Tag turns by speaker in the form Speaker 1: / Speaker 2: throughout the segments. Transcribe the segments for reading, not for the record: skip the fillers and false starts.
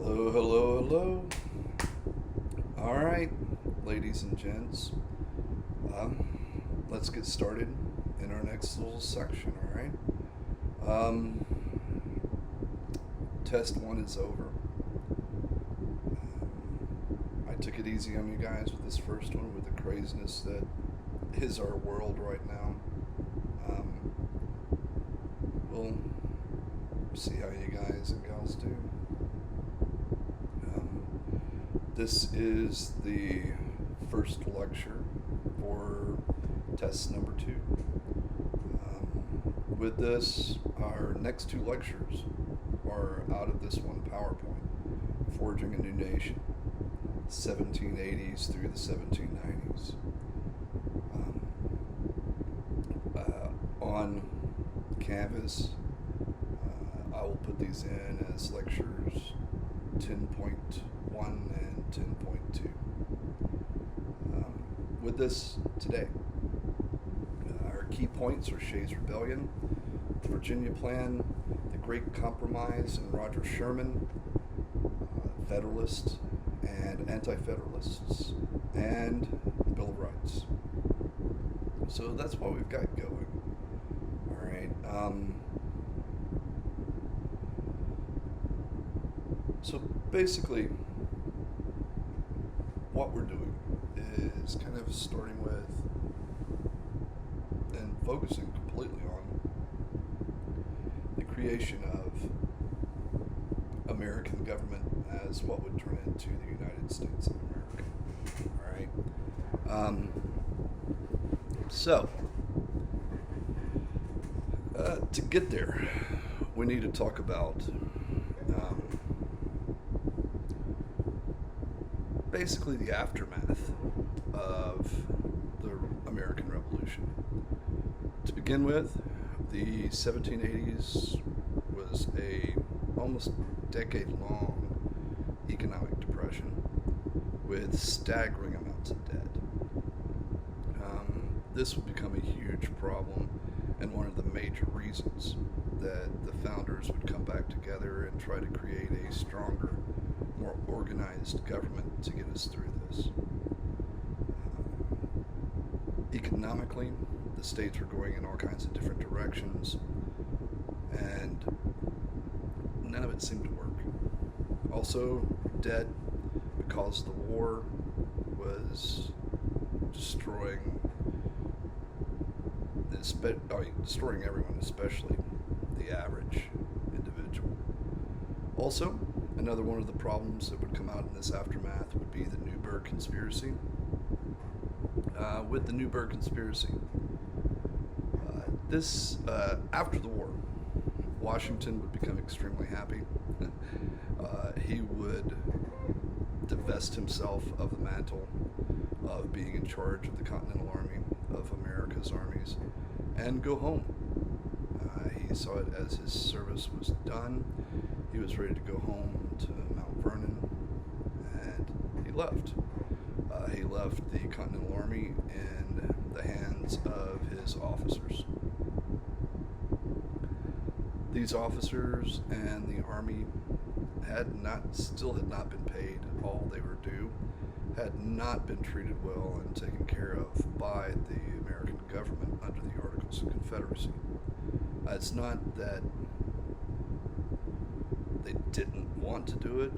Speaker 1: Hello, hello, hello. All right, ladies and gents, let's get started in our next little section. All right. Um, Test one is over. I took it easy on you guys with this first one, with the craziness that is our world right now. We'll see how you guys and gals do. This is the first lecture for test number 2. With this, our next 2 lectures are out of this one PowerPoint, Forging a New Nation, 1780s through the 1790s. On Canvas, I will put these in as lectures 10.1 and 10.2. With this today, our key points are Shays' Rebellion, the Virginia Plan, the Great Compromise and Roger Sherman, Federalists and Anti-Federalists, and the Bill of Rights. So that's what we've got going. All right. So basically, what we're doing is kind of starting with and focusing completely on the creation of American government as what would turn into the United States of America. All right. So, to get there, we need to talk about basically the aftermath of the American Revolution. To begin with, the 1780s was a almost decade-long economic depression with staggering amounts of debt. This would become a huge problem and one of the major reasons that the founders would come back together and try to create a stronger, more organized government to get us through this. Economically, the states were going in all kinds of different directions, and none of it seemed to work. Also, debt, because the war was destroying everyone, especially the average individual. Also, another one of the problems that would come out in this aftermath would be the Newburgh Conspiracy. With the Newburgh Conspiracy, after the war, Washington would become extremely happy. He would divest himself of the mantle of being in charge of the Continental Army, of America's armies, and go home. He saw it as his service was done. He was ready to go home to Mount Vernon, and he left. He left the Continental Army in the hands of his officers. These officers and the Army still had not been paid all they were due, had not been treated well and taken care of by the American government under the Articles of Confederacy. It's not that they didn't want to do it,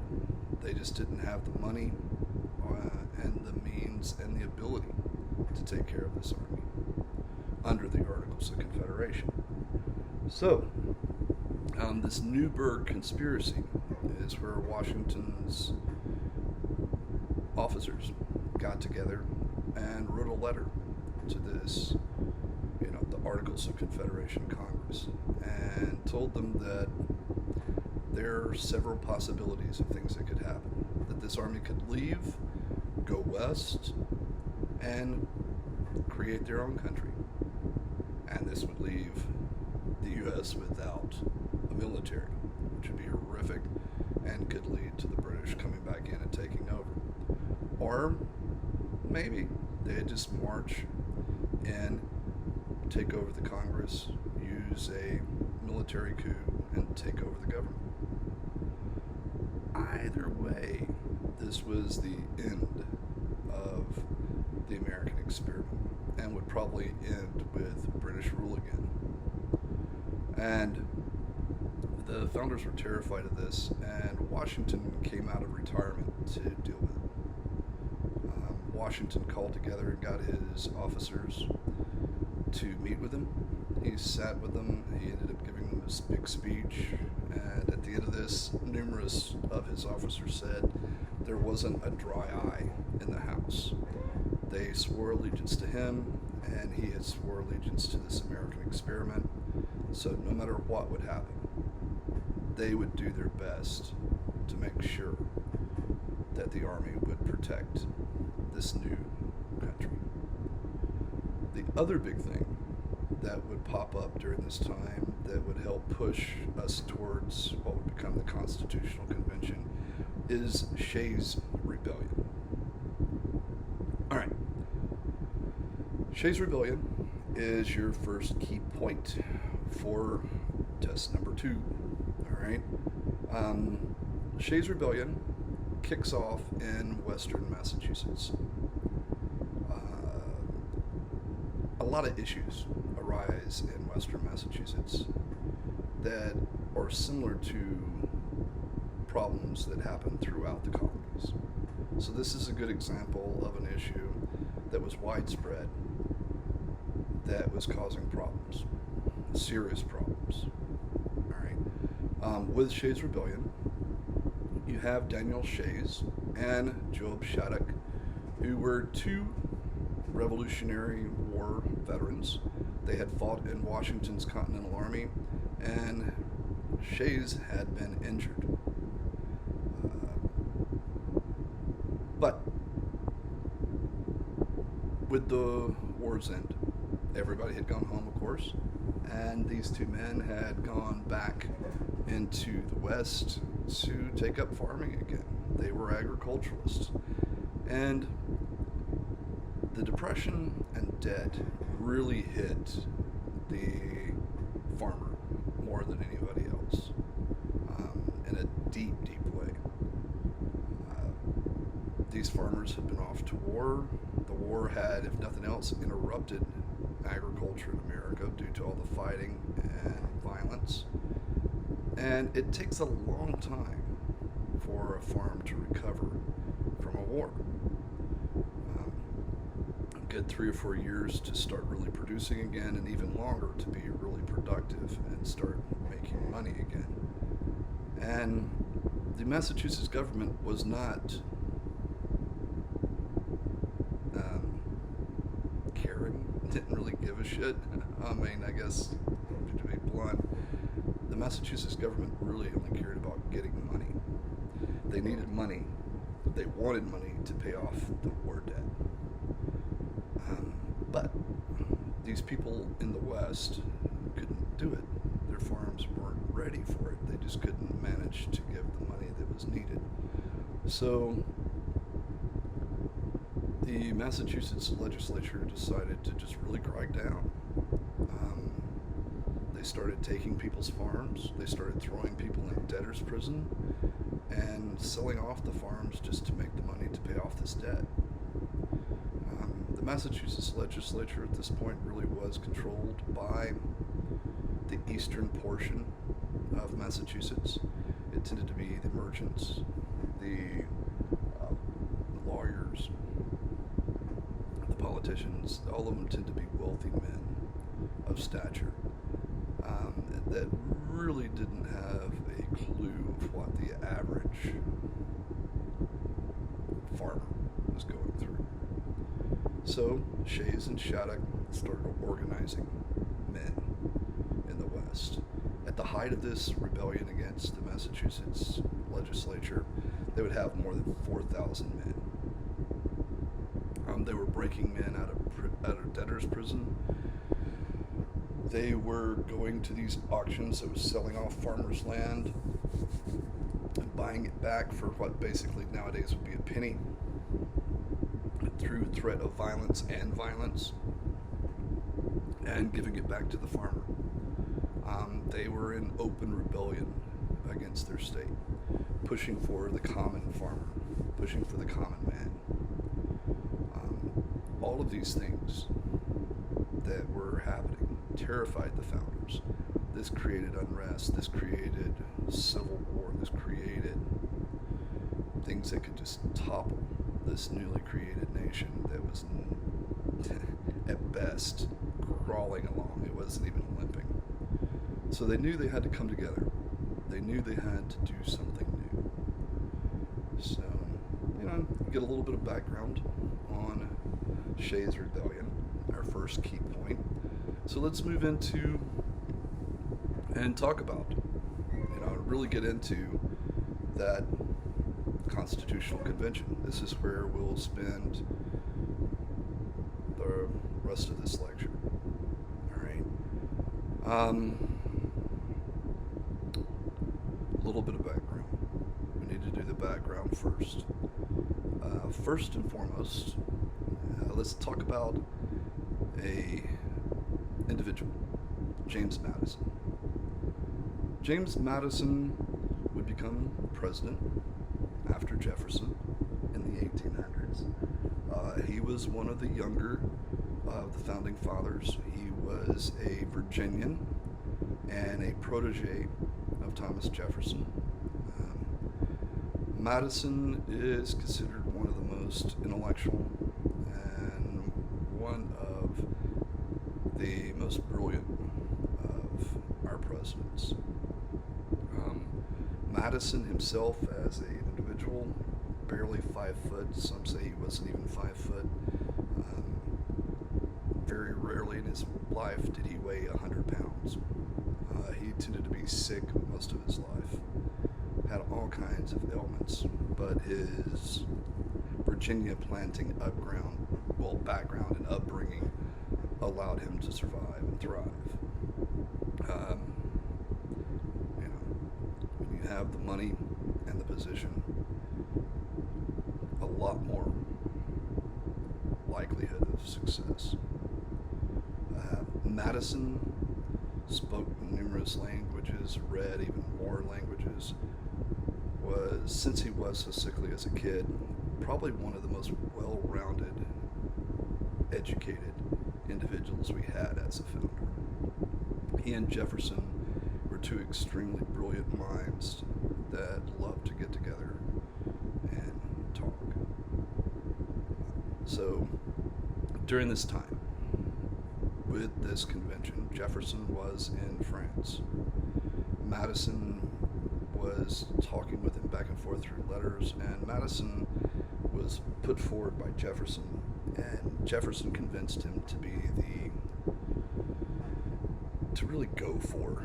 Speaker 1: they just didn't have the money and the means and the ability to take care of this army under the Articles of Confederation. So, this Newburgh Conspiracy is where Washington's officers got together and wrote a letter to this, the Articles of Confederation Congress, and told them that there are several possibilities of things that could happen. That this army could leave, go west, and create their own country. And this would leave the U.S. without a military, which would be horrific and could lead to the British coming back in and taking over. Or maybe they'd just march in, take over the Congress, use a military coup, and take over the government. I either way, this was the end of the American experiment and would probably end with British rule again. And the founders were terrified of this, and Washington came out of retirement to deal with it. Washington called together and got his officers to meet with him. He sat with them. He ended up giving them this big speech, and at the end of this, numerous of his officers said there wasn't a dry eye in the House. They swore allegiance to him, and he had swore allegiance to this American experiment. So no matter what would happen, they would do their best to make sure that the Army would protect this new country. The other big thing that would pop up during this time that would help push us towards what would become the Constitutional Convention is Shays' Rebellion. All right. Shays' Rebellion is your first key point for test number 2. All right. Shays' Rebellion kicks off in western Massachusetts. A lot of issues arise in western Massachusetts that are similar to problems that happen throughout the colonies. So this is a good example of an issue that was widespread, that was causing problems, serious problems. All right. With Shays' Rebellion, you have Daniel Shays and Job Shattuck, who were two Revolutionary War veterans. They had fought in Washington's Continental Army, and Shays had been injured. But with the war's end, everybody had gone home, of course, and these two men had gone back into the West to take up farming again. They were agriculturalists. And the Depression and debt really hit the farmer more than anybody else, in a deep, deep way. These farmers had been off to war. The war had, if nothing else, interrupted agriculture in America due to all the fighting and violence. And it takes a long time for a farm to recover from a war. A good 3 or 4 years to start really producing again, and even longer to be really productive and start making money again. And the Massachusetts government was not caring, didn't really give a shit. I mean, I guess, to be blunt, the Massachusetts government really only cared about getting money. They needed money. They wanted money to pay off the war debt. But these people in the West couldn't do it. Their farms weren't ready for it. They just couldn't manage to give the money that was needed. So the Massachusetts legislature decided to just really crack down. They started taking people's farms. They started throwing people in debtor's prison and selling off the farms just to make the money to pay off this debt. The Massachusetts legislature at this point really was controlled by the eastern portion of Massachusetts. It tended to be the merchants, the lawyers, the politicians. All of them tend to be wealthy men of stature that really didn't have a clue of what the average farmer was going through. So Shays and Shattuck started organizing men in the West. At the height of this rebellion against the Massachusetts legislature, they would have more than 4,000 men. They were breaking men out of debtor's prison. They were going to these auctions that was selling off farmers' land and buying it back for what basically nowadays would be a penny, through threat of violence and giving it back to the farmer. They were in open rebellion against their state, pushing for the common farmer, pushing for the common man. All of these things that were happening terrified the founders. This created unrest, this created civil war, this created things that could just topple this newly created nation that was at best crawling along. It wasn't even limping. So they knew they had to come together. They knew they had to do something new. So, get a little bit of background on Shays' Rebellion, our first key point. So let's move into and talk about, really get into that Constitutional Convention. This is where we'll spend the rest of this lecture. All right. A little bit of background. We need to do the background first. First and foremost, let's talk about a individual, James Madison. James Madison would become president after Jefferson in the 1800s. He was one of the younger of the founding fathers. He was a Virginian and a protege of Thomas Jefferson. Madison is considered one of the most intellectual and one of the most brilliant of our presidents. Madison himself, as an individual, barely 5 foot. Some say he wasn't even 5 foot. Very rarely in his life did he weigh 100 pounds. He tended to be sick most of his life. Had all kinds of ailments, but his Virginia planting background and upbringing allowed him to survive and thrive. When you have the money and the position, a lot more likelihood of success. Madison spoke numerous languages, read even more languages, since he was so sickly as a kid, probably one of the most well-rounded, educated individuals we had as a founder. He and Jefferson were two extremely brilliant minds that loved to get together and talk. So, during this time, with this convention, Jefferson was in France. Madison was talking with him back and forth through letters, and Madison was put forward by Jefferson, and Jefferson convinced him to really go for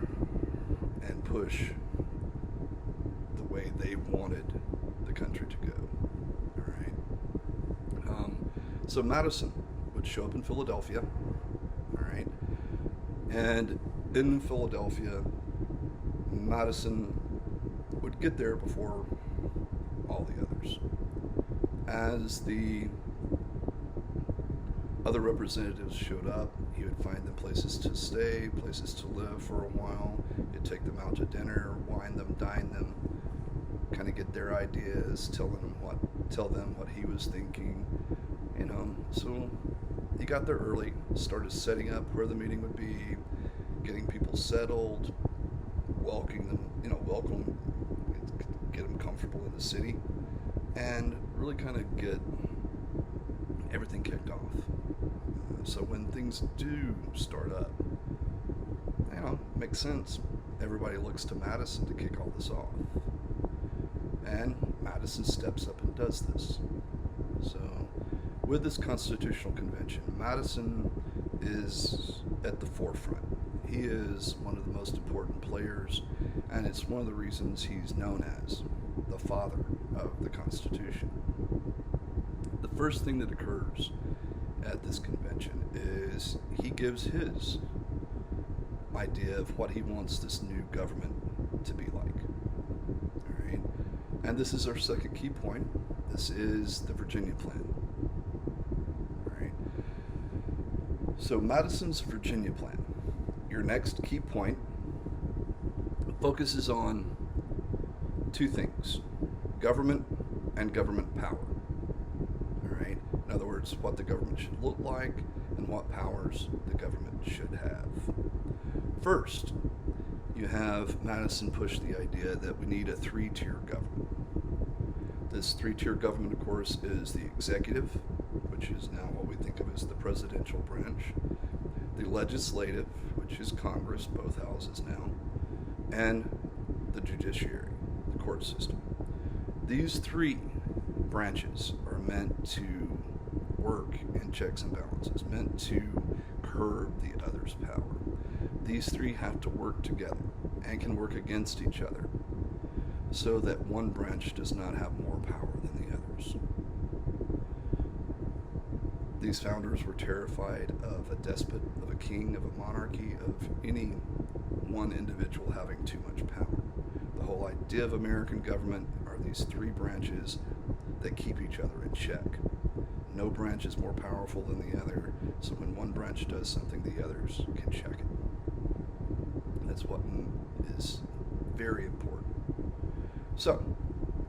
Speaker 1: and push the way they wanted the country to go. All right. So Madison would show up in Philadelphia. All right. And in Philadelphia, Madison would get there before all the others. As the other representatives showed up, he would find them places to stay, places to live for a while. He'd take them out to dinner, wine them, dine them, kind of get their ideas, tell them what he was thinking, So he got there early, started setting up where the meeting would be, getting people settled, welcoming them, get them comfortable in the city, and really kind of get everything kicked off. So when things do start up, makes sense. Everybody looks to Madison to kick all this off. And Madison steps up and does this. So with this Constitutional Convention, Madison is at the forefront. He is one of the most important players, and it's one of the reasons he's known as the father of the Constitution. The first thing that occurs at this convention is he gives his idea of what he wants this new government to be like. All right? And this is our second key point. This is the Virginia Plan. All right? So Madison's Virginia Plan, your next key point, focuses on two things: government and government power. All right? In other words, what the government should look like and what powers the government should have. First, you have Madison push the idea that we need a three-tier government. This three-tier government, of course, is the executive, which is now what we think of as the presidential branch, the legislative, which is Congress, both houses now, and the judiciary, the court system. These three branches are meant to work in checks and balances, meant to curb the other's power. These three have to work together and can work against each other so that one branch does not have more power than the others. These founders were terrified of a despot, of a king, of a monarchy, of any one individual having too much power. The whole idea of American government are these three branches that keep each other in check. No branch is more powerful than the other, so when one branch does something, the others can check it. That's what is very important. So,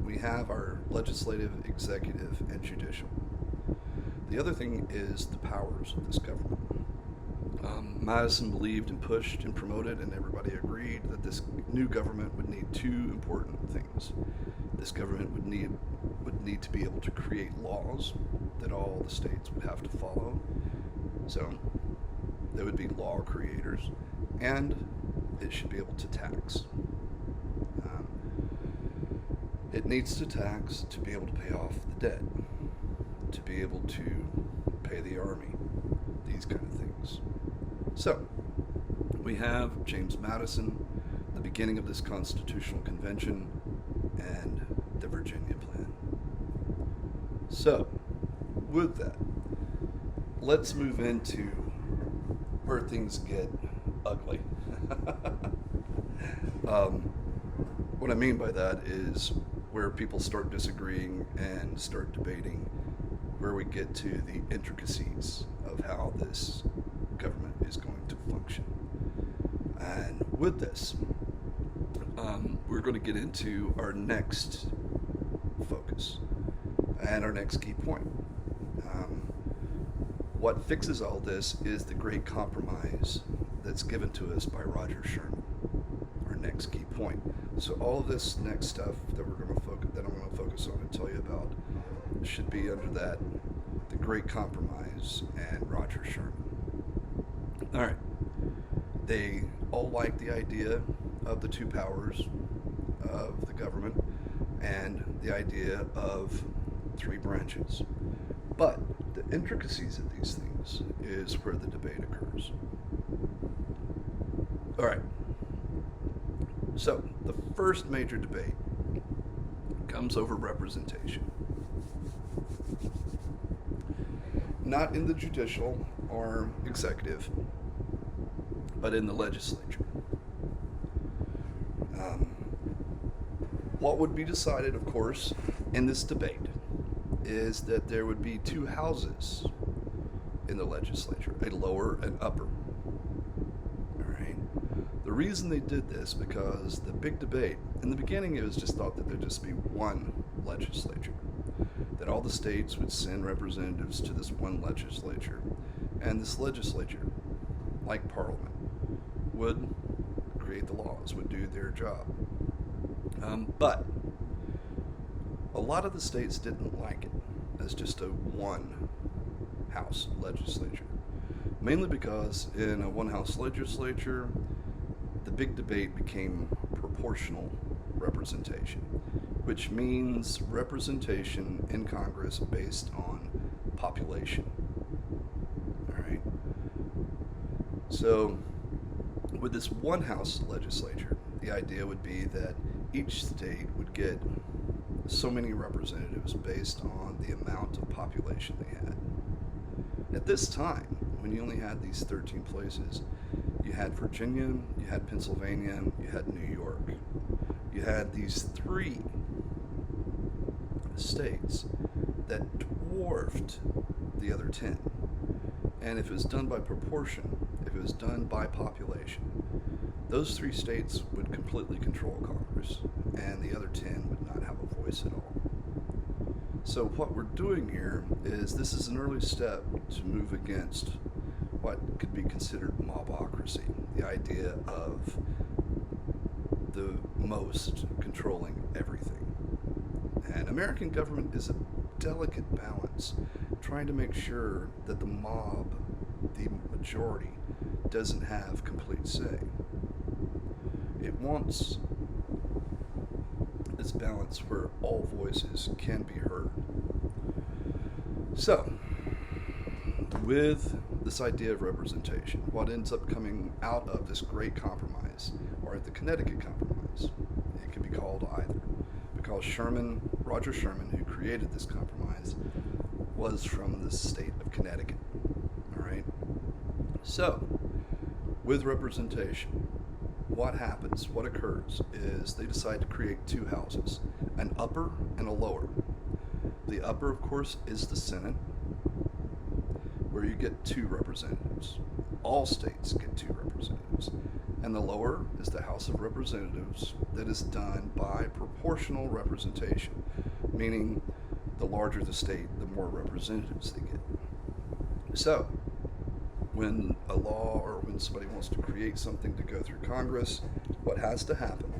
Speaker 1: we have our legislative, executive, and judicial. The other thing is the powers of this government. Madison believed and pushed and promoted, and everybody agreed that this new government would need two important things. This government would need to be able to create laws that all the states would have to follow. So they would be law creators, and it should be able to tax. It needs to tax to be able to pay off the debt, to be able to pay the army, these kind of things. So, we have James Madison, the beginning of this Constitutional Convention, and the Virginia Plan. So, with that, let's move into where things get ugly. What I mean by that is where people start disagreeing and start debating, where we get to the intricacies of how this government is going to function. And with this, we're going to get into our next focus and our next key point. What fixes all this is the great compromise that's given to us by Roger Sherman, our next key point. So all of this next stuff that I'm going to focus on and tell you about should be under that, the great compromise and Roger Sherman. All right. They all like the idea of the two powers of the government and the idea of three branches. But the intricacies of these things is where the debate occurs. All right. So, the first major debate comes over representation. Not in the judicial or executive, but in the legislature. What would be decided, of course, in this debate is that there would be two houses in the legislature, a lower and upper. All right. The reason they did this because the big debate, in the beginning it was just thought that there'd just be one legislature, that all the states would send representatives to this one legislature, and this legislature, like Parliament, would create the laws, would do their job. But a lot of the states didn't like it as just a one house legislature, mainly because in a one house legislature, the big debate became proportional representation, which means representation in Congress based on population. All right. So with this one house legislature, the idea would be that each state would get so many representatives based on the amount of population they had. At this time, when you only had these 13 places, you had Virginia, you had Pennsylvania, you had New York. You had these three states that dwarfed the other 10. And if it was done by proportion, if it was done by population, those three states would would completely control Congress, and the other 10 would not have a voice at all. So what we're doing here is this is an early step to move against what could be considered mobocracy, the idea of the most controlling everything. And American government is a delicate balance, trying to make sure that the mob, the majority, doesn't have complete say. It wants this balance where all voices can be heard. So, with this idea of representation, what ends up coming out of this great compromise, or the Connecticut Compromise, it could be called either, because Roger Sherman, who created this compromise, was from the state of Connecticut. All right. So, with representation, what happens, what occurs, is they decide to create two houses, an upper and a lower. The upper, of course, is the Senate, where you get 2 representatives. All states get 2 representatives. And the lower is the House of Representatives, that is done by proportional representation, meaning the larger the state, the more representatives they get. So, when a law or when somebody wants to create something to go through Congress, what has to happen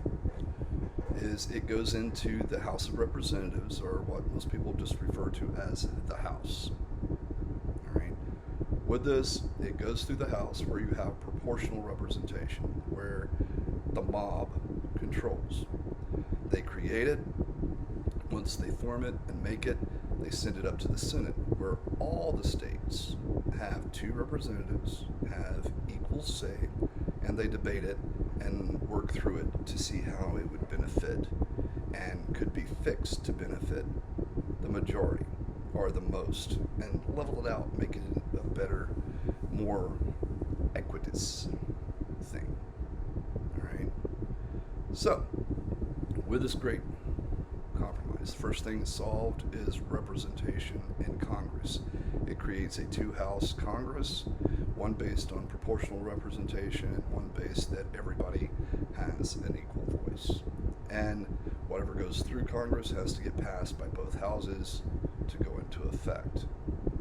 Speaker 1: is it goes into the House of Representatives, or what most people just refer to as the House. All right. With this, it goes through the House where you have proportional representation, where the mob controls. They create it. Once they form it and make it, they send it up to the Senate, where all the states have 2 representatives, have equal say, and they debate it and work through it to see how it would benefit and could be fixed to benefit the majority or the most, and level it out, make it a better, more equitous thing. All right. So, with this great compromise, the first thing solved is representation in Congress. It creates a 2-house Congress, one based on proportional representation and one based that everybody has an equal voice. And whatever goes through Congress has to get passed by both houses to go into effect.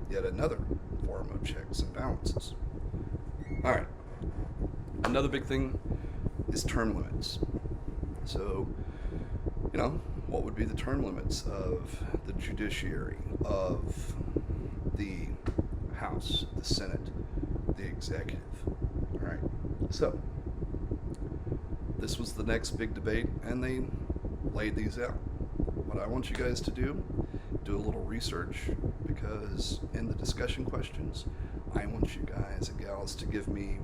Speaker 1: Yet another form of checks and balances. All right. Another big thing is term limits. So, what would be the term limits of the judiciary, of the House, the Senate, the executive? All right. So, this was the next big debate, and they laid these out. What I want you guys to do a little research, because in the discussion questions, I want you guys and gals to give me,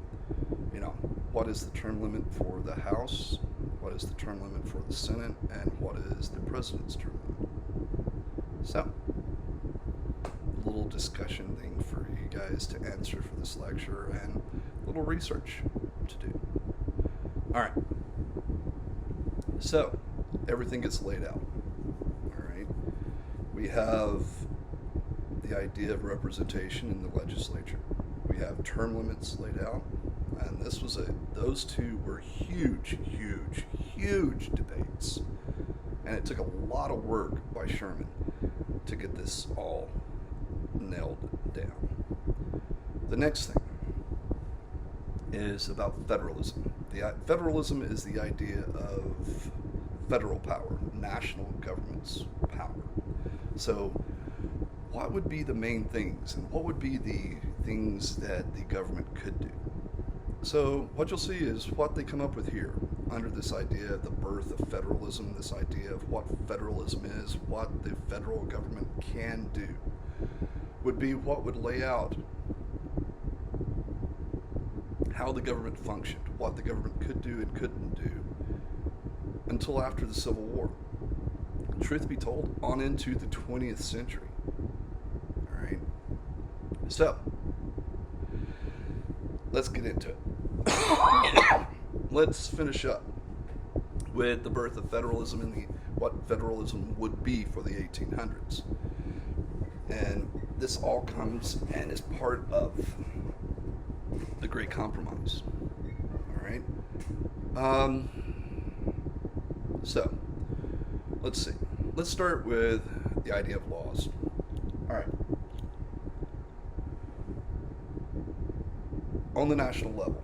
Speaker 1: what is the term limit for the House, what is the term limit for the Senate, and what is the President's term limit. So, a little discussion thing for you guys to answer for this lecture, and a little research to do. All right. So, everything gets laid out. All right. We have the idea of representation in the legislature. We have term limits laid out, and those two were huge debates, and it took a lot of work by Sherman to get this all nailed down. The next thing is about federalism. Federalism is the idea of federal power, national government's power. So, what would be the main things, and what would be the things that the government could do? So, what you'll see is what they come up with here under this idea of the birth of federalism, this idea of what federalism is, what the federal government can do, would be what would lay out how the government functioned, what the government could do and couldn't do until after the Civil War. Truth be told, on into the 20th century. All right. So, let's get into it. Let's finish up with the birth of federalism and what federalism would be for the 1800s. And this all comes and is part of the Great Compromise. All right. So, let's see. Let's start with the idea of laws. All right. On the national level,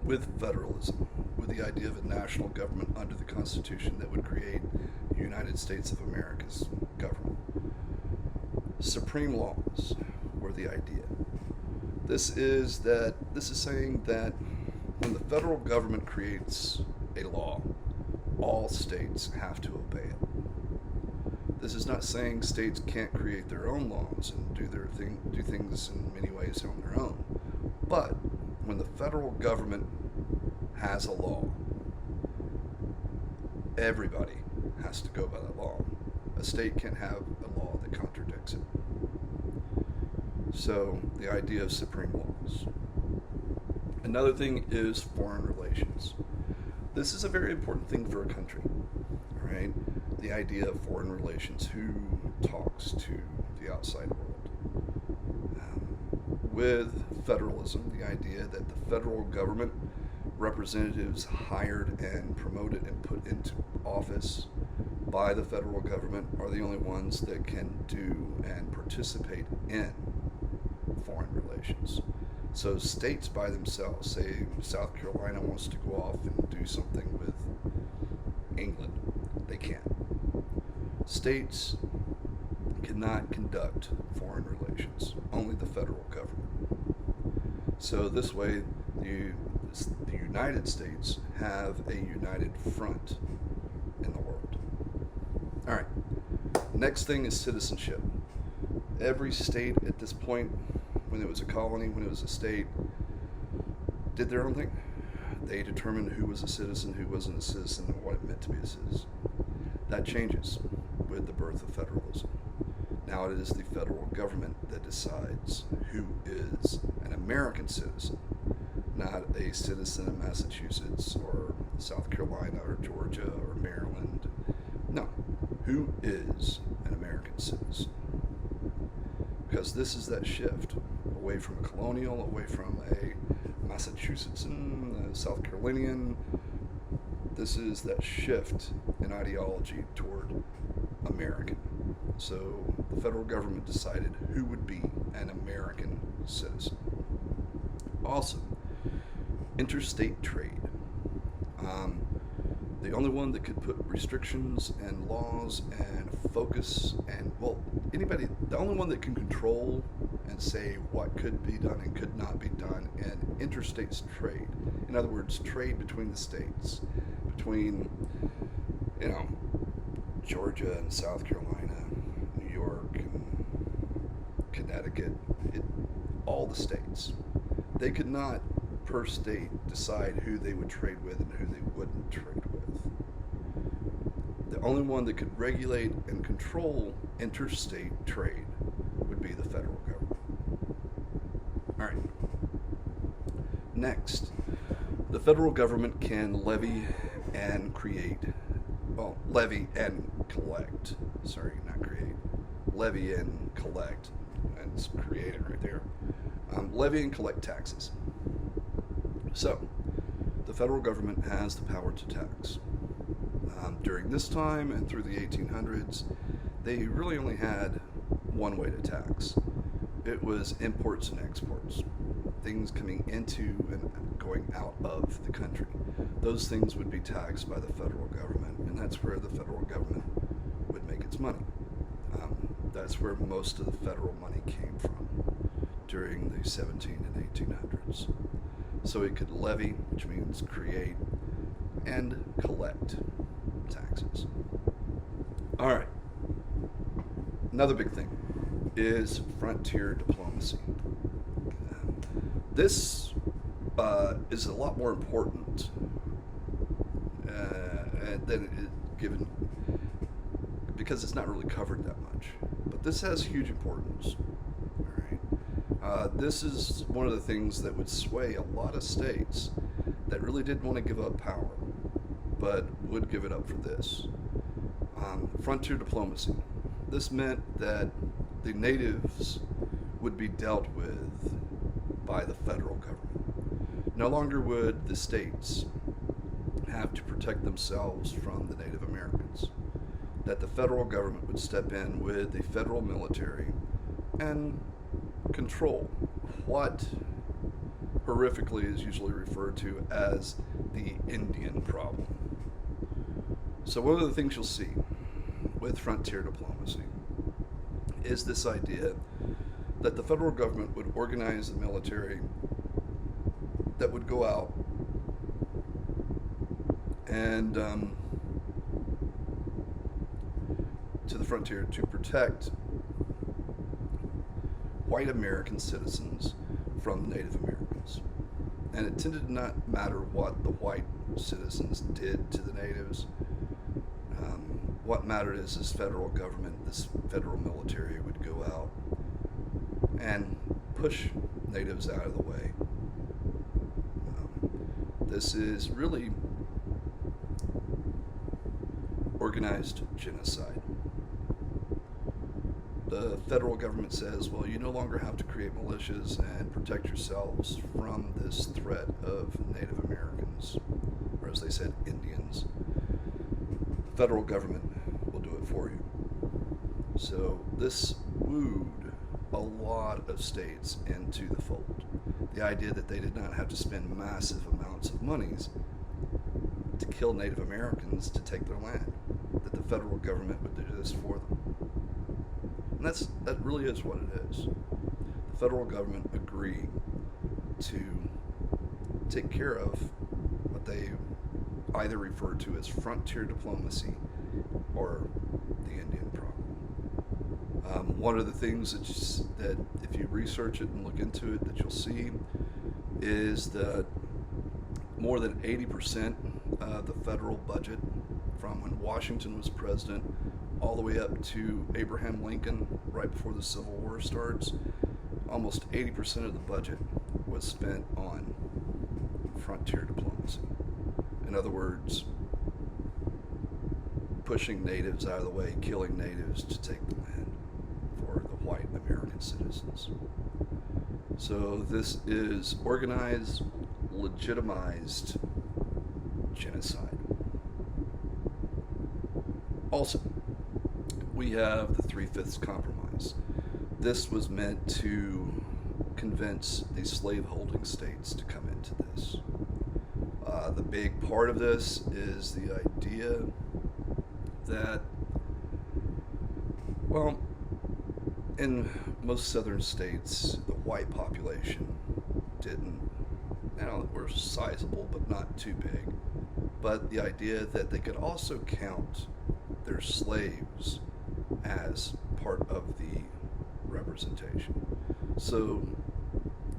Speaker 1: with federalism, with the idea of a national government under the Constitution that would create the United States of America's government, supreme laws were the idea. This is saying that when the federal government creates a law, all states have to obey it. This is not saying states can't create their own laws and do things in many ways on their own. But when the federal government has a law, everybody has to go by that law. A state can't have a law that contradicts it. So the idea of supreme laws. Another thing is foreign relations. This is a very important thing for a country, right? The idea of foreign relations, who talks to the outside world. With federalism, the idea that the federal government, representatives hired and promoted and put into office by the federal government, are the only ones that can do and participate in foreign relations. So states by themselves, say South Carolina wants to go off and do something with England, they can't. States cannot conduct foreign relations, only the federal government. So this way, the United States have a united front in the world. All right, next thing is citizenship. Every state at this point, when it was a colony, when it was a state, did their own thing. They determined who was a citizen, who wasn't a citizen, and what it meant to be a citizen. That changes with the birth of federalism. Now it is the federal government that decides who is an American citizen, not a citizen of Massachusetts or South Carolina or Georgia or Maryland. No, who is an American citizen? Because this is that shift away from a colonial, away from a Massachusettsan, a South Carolinian. This is that shift in ideology toward American. So the federal government decided who would be an American citizen. Also, interstate trade. The only one that could put restrictions and laws and focus and, the only one that can control and say what could be done and could not be done in interstate trade. In other words, trade between the states, between, Georgia and South Carolina, New York and Connecticut, all the states. They could not, per state, decide who they would trade with and who they wouldn't trade with. The only one that could regulate and control interstate trade would be the federal government. All right. Next, the federal government can levy and collect. Sorry, not create. Levy and collect. And it's created right there. Levy and collect taxes. So, the federal government has the power to tax. During this time and through the 1800s, they really only had one way to tax. It was imports and exports, things coming into and going out of the country. Those things would be taxed by the federal government, and that's where the federal government would make its money. That's where most of the federal money came from during the 17 and 1800s. So it could levy, which means create, and collect taxes. All right. Another big thing is frontier diplomacy. This is a lot more important than it is given, because it's not really covered that much. But this has huge importance. All right. This is one of the things that would sway a lot of states that really didn't want to give up power, but would give it up for this. Frontier diplomacy. This meant that the natives would be dealt with by the federal government. No longer would the states have to protect themselves from the Native Americans, that the federal government would step in with the federal military and control what horrifically is usually referred to as the Indian problem. So one of the things you'll see with frontier diplomacy is this idea that the federal government would organize a military that would go out and to the frontier to protect white American citizens from Native Americans. And it tended to not matter what the white citizens did to the natives. What mattered is this federal government, this federal military would go out and push natives out of the way. This is really organized genocide. The federal government says, well, you no longer have to create militias and protect yourselves from this threat of Native Americans, or as they said, Indians. The federal government will do it for you. So this wooed a lot of states into the fold. The idea that they did not have to spend massive amounts of monies to kill Native Americans to take their land, that the federal government would do this for them. And that really is what it is. The federal government agreed to take care of what they either refer to as frontier diplomacy or the Indian problem. One of the things that if you research it and look into it that you'll see is that more than 80% of the federal budget from when Washington was president all the way up to Abraham Lincoln, right before the Civil War starts, almost 80% of the budget was spent on frontier diplomacy. In other words, pushing natives out of the way, killing natives to take the land for the white American citizens. So this is organized, legitimized genocide. Also, we have the 3/5 Compromise. This was meant to convince the slaveholding states to come into this. The big part of this is the idea that, well, in most southern states, the white population were sizable, but not too big. But the idea that they could also count their slaves as part of the representation. So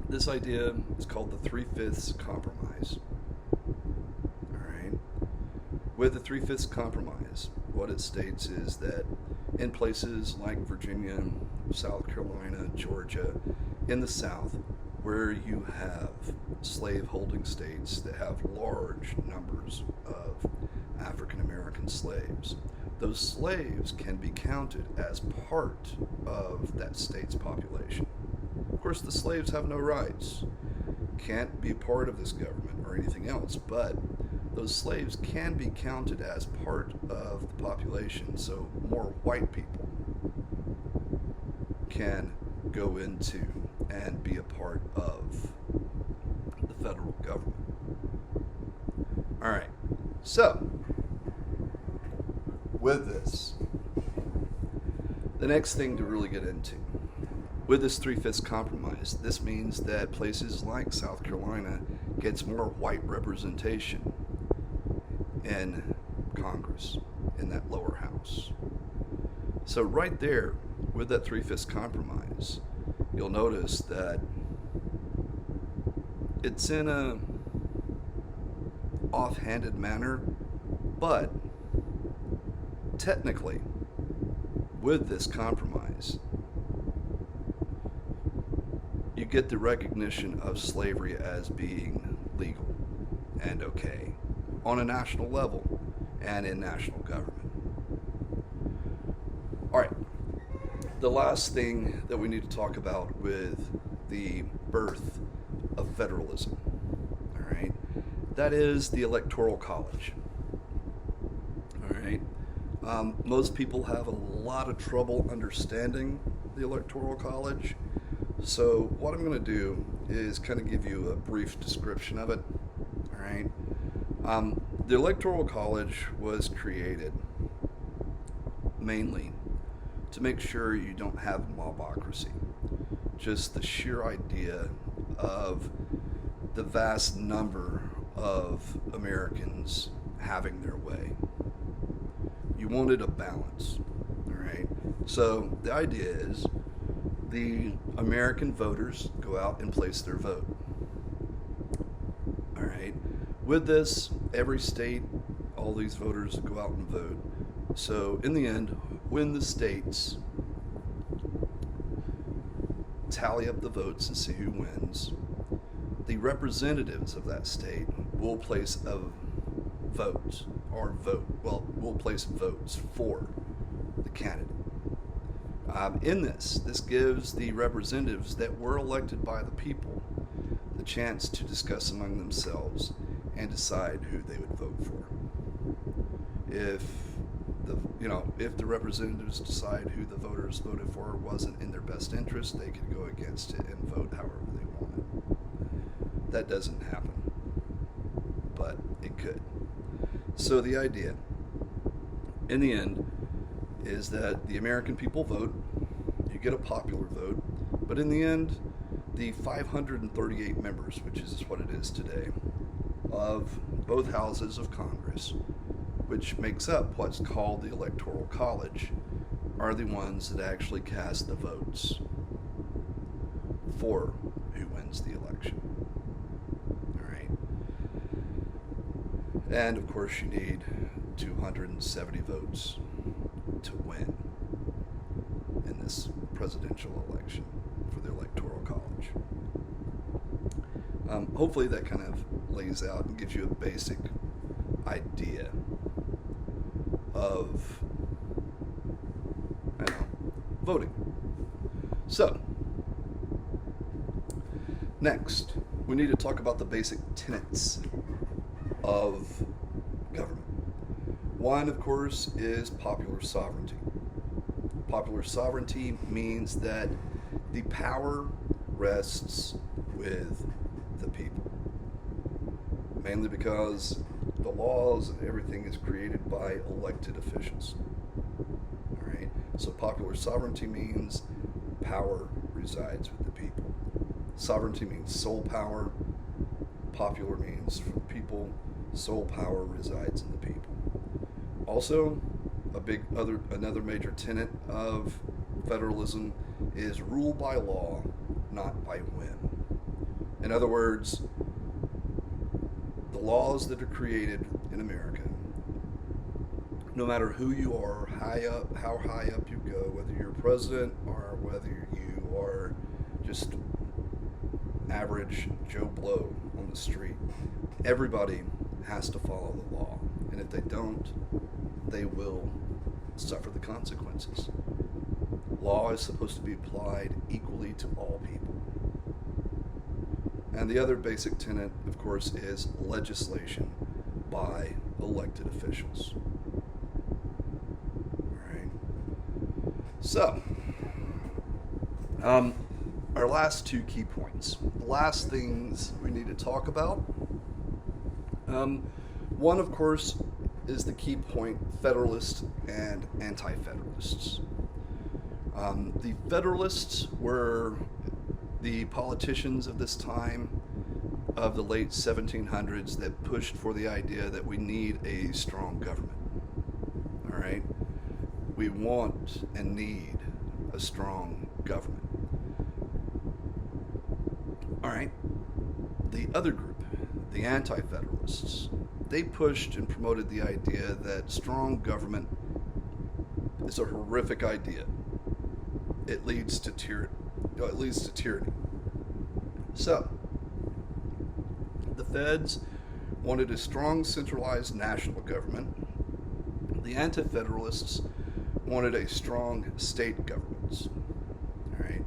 Speaker 1: this idea is called the 3/5 Compromise. All right. With the 3/5 Compromise, what it states is that in places like Virginia, South Carolina, Georgia, in the South, where you have slave-holding states that have large numbers of African American slaves, those slaves can be counted as part of that state's population. Of course, the slaves have no rights, can't be part of this government or anything else, but those slaves can be counted as part of the population, so more white people can go into and be a part of the federal government. All right, so with this, the next thing to really get into, with this 3/5 Compromise, this means that places like South Carolina gets more white representation in Congress, in that lower house. So right there, with that 3/5 Compromise, you'll notice that it's in a offhanded manner, but technically, with this compromise, you get the recognition of slavery as being legal and okay on a national level and in national government. All right, the last thing that we need to talk about with the birth of federalism, all right, That is the Electoral College. All right. Most people have a lot of trouble understanding the Electoral College. So what I'm going to do is kind of give you a brief description of it. All right. The Electoral College was created mainly to make sure you don't have mobocracy. Just the sheer idea of the vast number of Americans having their way. You wanted a balance, all right? So the idea is the American voters go out and place their vote, all right? With this, every state, all these voters go out and vote. So in the end, when the states tally up the votes and see who wins, the representatives of that state will place a vote, will place votes for the candidate. In this gives the representatives that were elected by the people the chance to discuss among themselves and decide who they would vote for. If the representatives decide who the voters voted for wasn't in their best interest, they could go against it and vote however they wanted. That doesn't happen, but it could. So the idea, in the end, is that the American people vote, you get a popular vote, but in the end, the 538 members, which is what it is today, of both houses of Congress, which makes up what's called the Electoral College, are the ones that actually cast the votes for who wins the election. All right. And of course, you need 270 votes to win in this presidential election for the Electoral College. Hopefully that kind of lays out and gives you a basic idea of voting. So, next, we need to talk about the basic tenets of government. One, of course, is popular sovereignty. Popular sovereignty means that the power rests with the people, mainly because the laws and everything is created by elected officials. All right. So popular sovereignty means power resides with the people. Sovereignty means sole power. Popular means for the people. Sole power resides in the people. Also, another major tenet of federalism is rule by law, not by whim. In other words, the laws that are created in America, no matter who you are, how high up you go, whether you're president or whether you are just average Joe Blow on the street, everybody has to follow the law. And if they don't, they will suffer the consequences. Law is supposed to be applied equally to all people. And the other basic tenet, of course, is legislation by elected officials. All right. So, our last two key points. The last things we need to talk about. One, of course, is the key point: Federalists and Anti-Federalists. The Federalists were the politicians of this time, of the late 1700s, that pushed for the idea that we need a strong government. All right? We want and need a strong government. All right? The other group, the Anti-Federalists, they pushed and promoted the idea that strong government is a horrific idea. It leads to tyranny. So, the Feds wanted a strong centralized national government. The Anti-Federalists wanted a strong state governments. All right.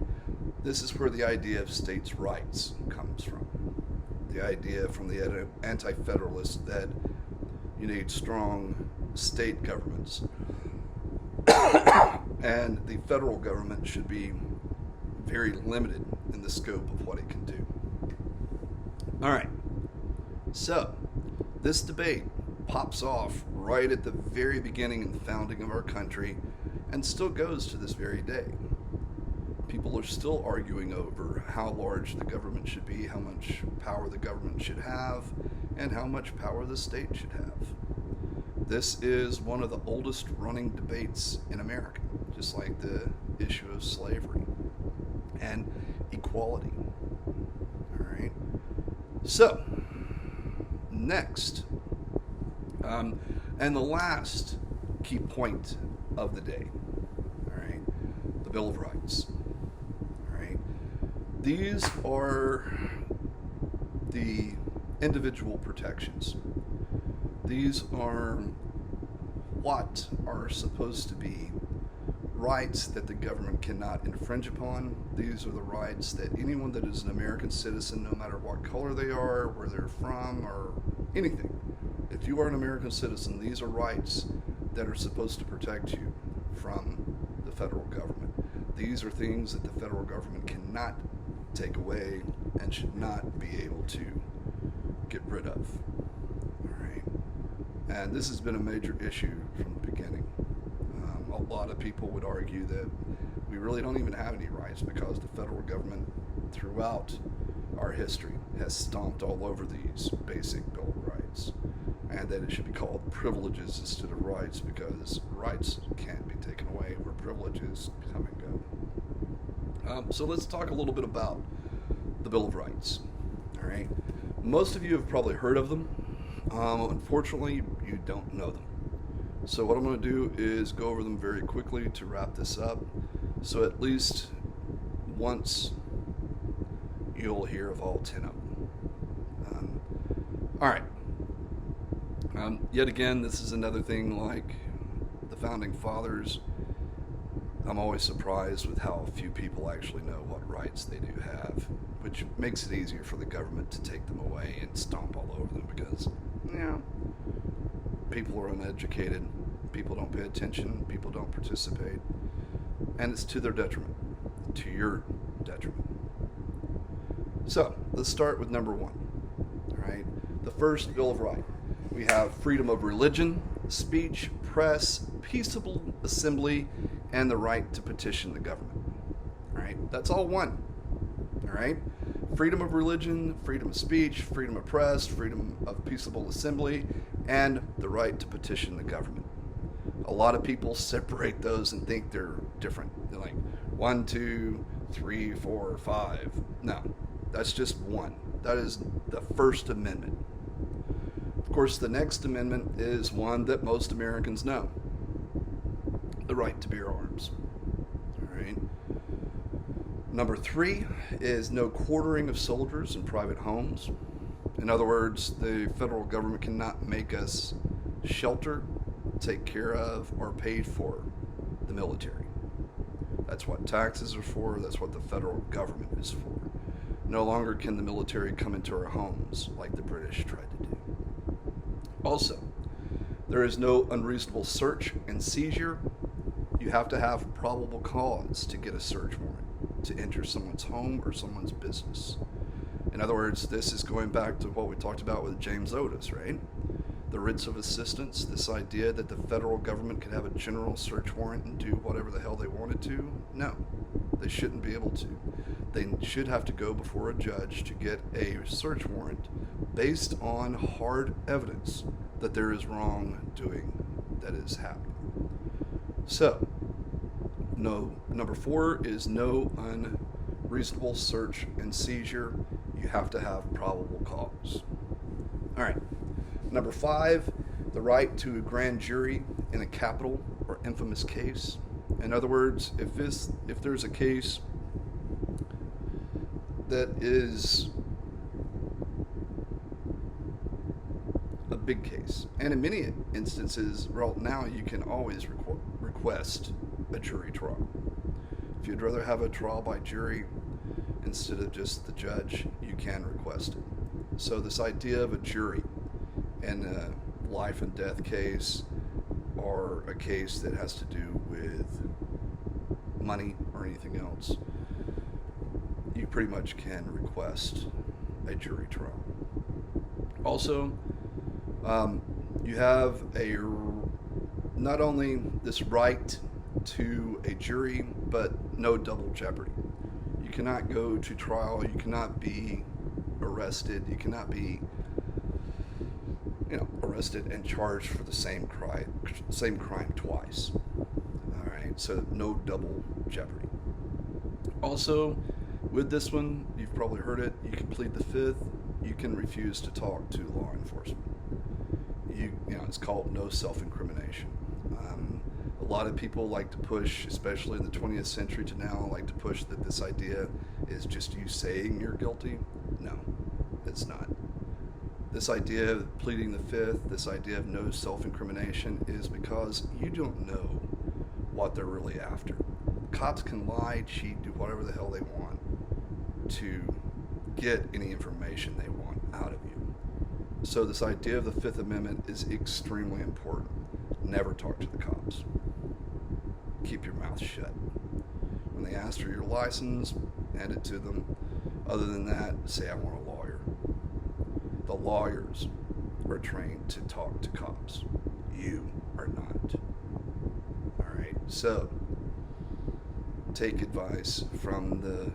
Speaker 1: This is where the idea of states' rights comes from. The the idea from the anti-federalists that you need strong state governments and the federal government should be very limited in the scope of what it can do. All right, so this debate pops off right at the very beginning of the founding of our country and still goes to this very day. People are still arguing over how large the government should be, how much power the government should have, and how much power the state should have. This is one of the oldest running debates in America, just like the issue of slavery and equality. All right. So, next, and the last key point of the day, all right, the Bill of Rights. All right. These are the individual protections. These are what are supposed to be rights that the government cannot infringe upon. These are the rights that anyone that is an American citizen, no matter what color they are, where they're from, or anything, if you are an American citizen, these are rights that are supposed to protect you from the federal government. These are things that the federal government cannot take away and should not be able to get rid of. All right. And this has been a major issue from the beginning. A lot of people would argue that we really don't even have any rights because the federal government throughout our history has stomped all over these basic Bill of Rights, and that it should be called privileges instead of rights because rights can't be taken away where privileges come and go. So let's talk a little bit about the Bill of Rights. All right. Most of you have probably heard of them. Unfortunately, you don't know them. So what I'm going to do is go over them very quickly to wrap this up. So at least once you'll hear of all 10 of them. All right. Yet again, this is another thing like the Founding Fathers. I'm always surprised with how few people actually know what rights they do have, which makes it easier for the government to take them away and stomp all over them because, people are uneducated, people don't pay attention, people don't participate, and it's to their detriment, to your detriment. So, let's start with number one, all right? The first Bill of Rights. We have freedom of religion, speech, press, peaceable assembly, and the right to petition the government, all right? That's all one, all right? Freedom of religion, freedom of speech, freedom of press, freedom of peaceable assembly, and the right to petition the government. A lot of people separate those and think they're different. They're like 1, 2, 3, 4, 5. No, that's just one. That is the First Amendment. Of course, the next amendment is one that most Americans know. The right to bear arms. All right. Number 3 is no quartering of soldiers in private homes. In other words, the federal government cannot make us shelter, take care of, or pay for the military. That's what taxes are for. That's what the federal government is for. No longer can the military come into our homes like the British tried to do. Also, there is no unreasonable search and seizure. You have to have probable cause to get a search warrant to enter someone's home or someone's business. In other words, this is going back to what we talked about with James Otis, right? The writs of assistance, this idea that the federal government could have a general search warrant and do whatever the hell they wanted to. No, they shouldn't be able to. They should have to go before a judge to get a search warrant based on hard evidence that there is wrongdoing that is happening. So, number 4 is no unreasonable search and seizure. You have to have probable cause. All right. Number 5, the right to a grand jury in a capital or infamous case. In other words, if there's a case that is a big case, and in many instances, right now you can always request a jury trial. If you'd rather have a trial by jury instead of just the judge, you can request it. So this idea of a jury in a life and death case, or a case that has to do with money or anything else, you pretty much can request a jury trial. Also, you have not only this right to a jury, but no double jeopardy. You cannot go to trial. You cannot be arrested. You cannot be, arrested and charged for the same crime twice. All right, so no double jeopardy. Also, with this one, you've probably heard it. You can plead the fifth. You can refuse to talk to law enforcement. It's called no self-incrimination. A lot of people like to push, especially in the 20th century to now, like to push that this idea is just you saying you're guilty. No, it's not. This idea of pleading the fifth, this idea of no self-incrimination, is because you don't know what they're really after. Cops can lie, cheat, do whatever the hell they want to get any information they want out of you. So this idea of the Fifth Amendment is extremely important. Never talk to the cops. Keep your mouth shut. When they ask for your license, hand it to them. Other than that, say, I want a lawyer. The lawyers are trained to talk to cops. You are not. All right, so take advice from the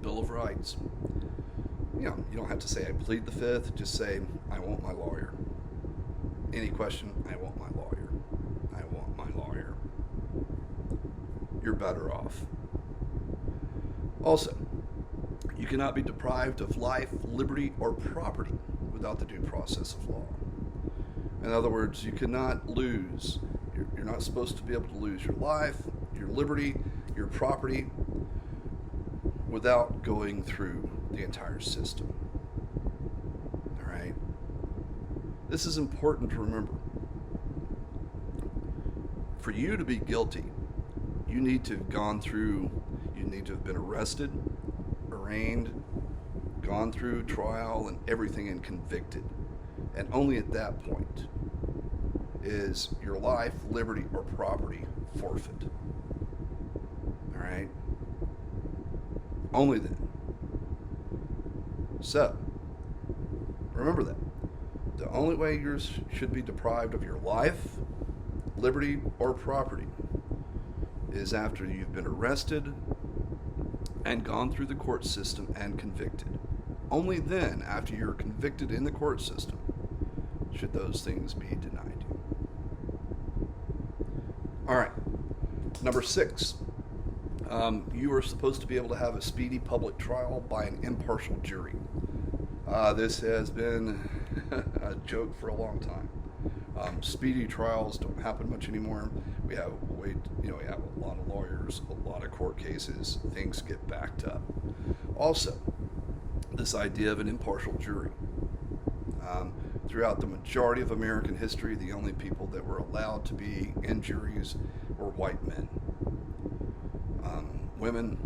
Speaker 1: Bill of Rights. You don't have to say, I plead the fifth. Just say, I want my lawyer. Any question, I want my lawyer. I want my lawyer. You're better off. Also, you cannot be deprived of life, liberty, or property without the due process of law. In other words, you cannot lose. You're not supposed to be able to lose your life, your liberty, your property without going through the entire system. All right? This is important to remember. For you to be guilty, you need to have you need to have been arrested, arraigned, gone through trial and everything, and convicted. And only at that point is your life, liberty, or property forfeit. All right? Only then. So, remember that. The only way you should be deprived of your life, liberty, or property is after you've been arrested and gone through the court system and convicted. Only then, after you're convicted in the court system, should those things be denied you. All right. Number 6. You are supposed to be able to have a speedy public trial by an impartial jury. This has been a joke for a long time. Speedy trials don't happen much anymore. We have we have a lot of lawyers, a lot of court cases. Things get backed up. Also, this idea of an impartial jury. Throughout the majority of American history, the only people that were allowed to be in juries were white men. Women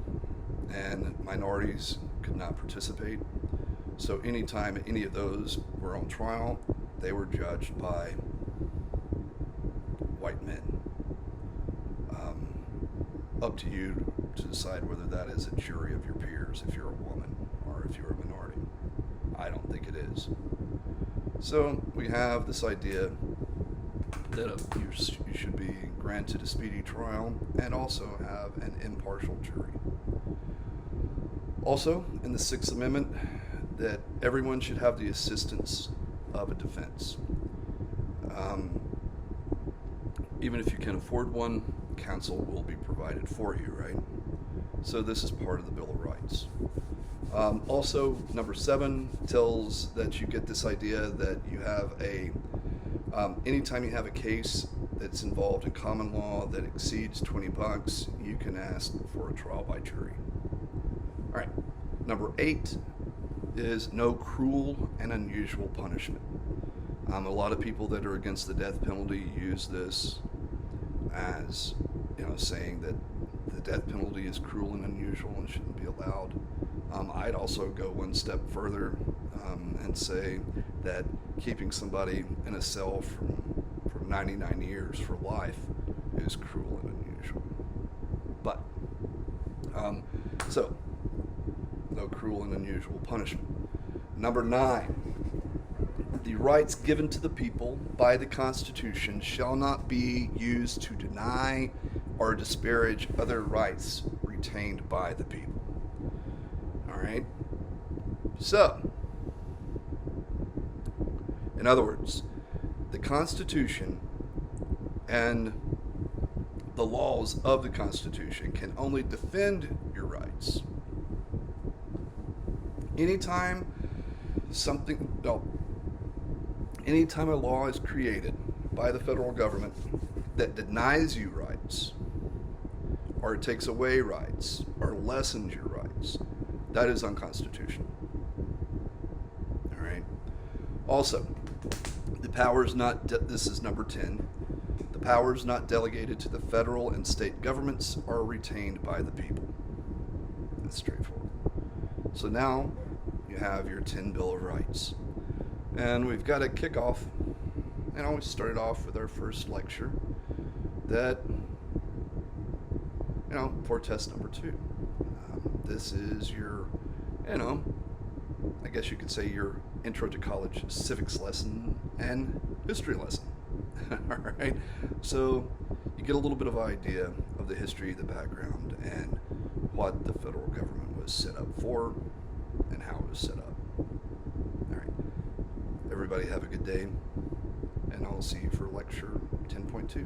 Speaker 1: and minorities could not participate. So anytime any of those were on trial, they were judged by white men. Up to you to decide whether that is a jury of your peers, if you're a woman or if you're a minority. I don't think it is. So we have this idea that you should be granted a speedy trial and also have an impartial jury. Also, in the Sixth Amendment, that everyone should have the assistance of a defense. Even if you can afford one, counsel will be provided for you, right? So this is part of the Bill of Rights. Also, number 7 tells that you get this idea that you have anytime you have a case that's involved in common law that exceeds $20, you can ask for a trial by jury. All right. Number 8 is no cruel and unusual punishment. A lot of people that are against the death penalty use this as, saying that the death penalty is cruel and unusual and shouldn't be allowed. I'd also go one step further. and say that keeping somebody in a cell for 99 years for life is cruel and unusual. But, so, no cruel and unusual punishment. Number 9, the rights given to the people by the Constitution shall not be used to deny or disparage other rights retained by the people. All right? So, in other words, the Constitution and the laws of the Constitution can only defend your rights. Anytime anytime a law is created by the federal government that denies you rights, or takes away rights, or lessens your rights, that is unconstitutional. All right. Also, the powers not, this is number 10, the powers not delegated to the federal and state governments are retained by the people. That's straightforward. So now you have your 10 Bill of Rights. And we've got to kick off, and I always started off with our first lecture, that, for test number 2. This is your, I guess you could say your intro to college civics lesson and history lesson. All right. So you get a little bit of idea of the history, the background, and what the federal government was set up for and how it was set up. All right. Everybody have a good day, and I'll see you for lecture 10.2.